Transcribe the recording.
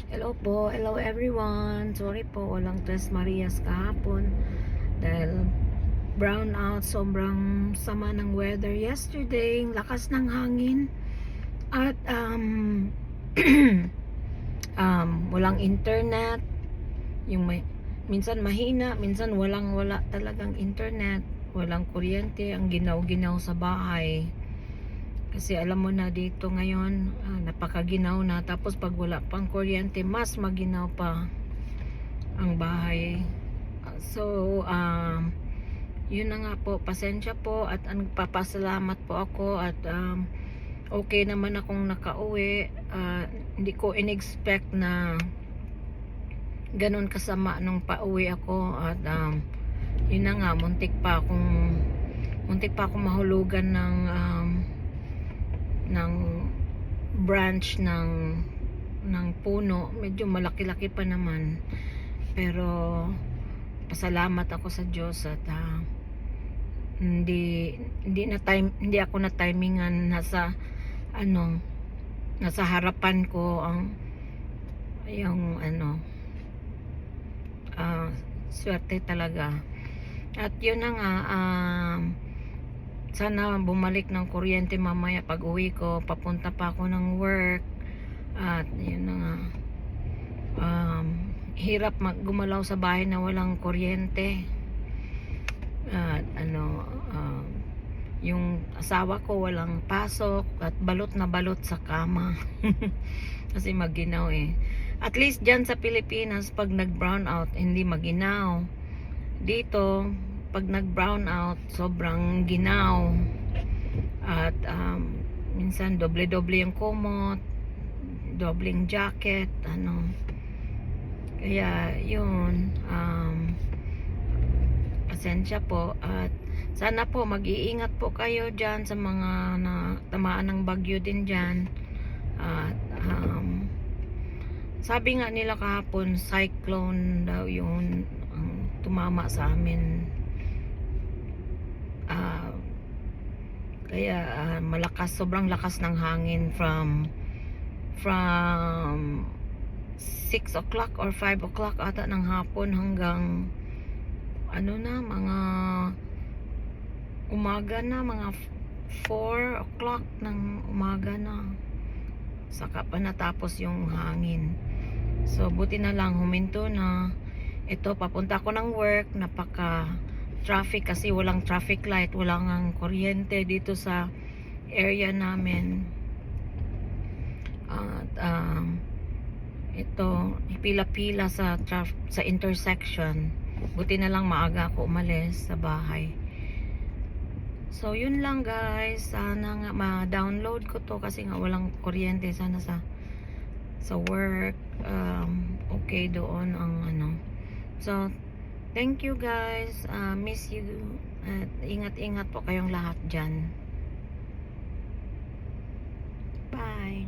Hello po, hello everyone. Sorry po, walang Tres Marias kahapon dahil brown out, sobrang sama ng weather yesterday, lakas ng hangin at walang internet, yung minsan mahina, minsan wala talagang internet, walang kuryente, ang ginaw-ginaw sa bahay. Kasi alam mo na dito ngayon, napakaginaw na. Tapos pag wala pang kuryente, mas maginaw pa ang bahay. So, yun na nga po. Pasensya po at nagpapasalamat po ako at okay naman akong nakauwi. Hindi ko in-expect na ganun kasama nung pauwi ako at yun na nga, muntik pa akong mahulugan ng branch ng puno. Medyo malaki-laki pa naman, pero pasalamat ako sa Diyos at hindi ako na timingan. Nasa harapan ko yung swerte talaga. At yun na nga, sana bumalik ng kuryente mamaya pag uwi ko. Papunta pa ako ng work at yun na nga, hirap gumalaw sa bahay na walang kuryente. At yung asawa ko walang pasok at balot na balot sa kama kasi maginaw At least dyan sa Pilipinas pag nag brown out hindi maginaw. Dito pag nag brown out sobrang ginaw at minsan doble-doble yung kumot, dobleng jacket, kaya yun, pasensya po at sana po mag-iingat po kayo dyan sa mga tamaan ng bagyo din dyan. At sabi nga nila kahapon cyclone daw yun tumama sa amin. Kaya sobrang lakas ng hangin from 6 o'clock or 5 o'clock ata ng hapon hanggang mga umaga na, mga 4 o'clock ng umaga na, saka pa natapos yung hangin. So buti na lang huminto na. Ito, papunta ako ng work, napaka traffic kasi walang traffic light, walang kuryente dito sa area namin. At ito, pila-pila sa intersection. Buti na lang maaga ako umalis sa bahay. So yun lang guys, sana nga ma-download ko to kasi nga walang kuryente. Sana sa work okay doon ang So thank you guys, miss you at ingat-ingat po kayong lahat dyan. Bye.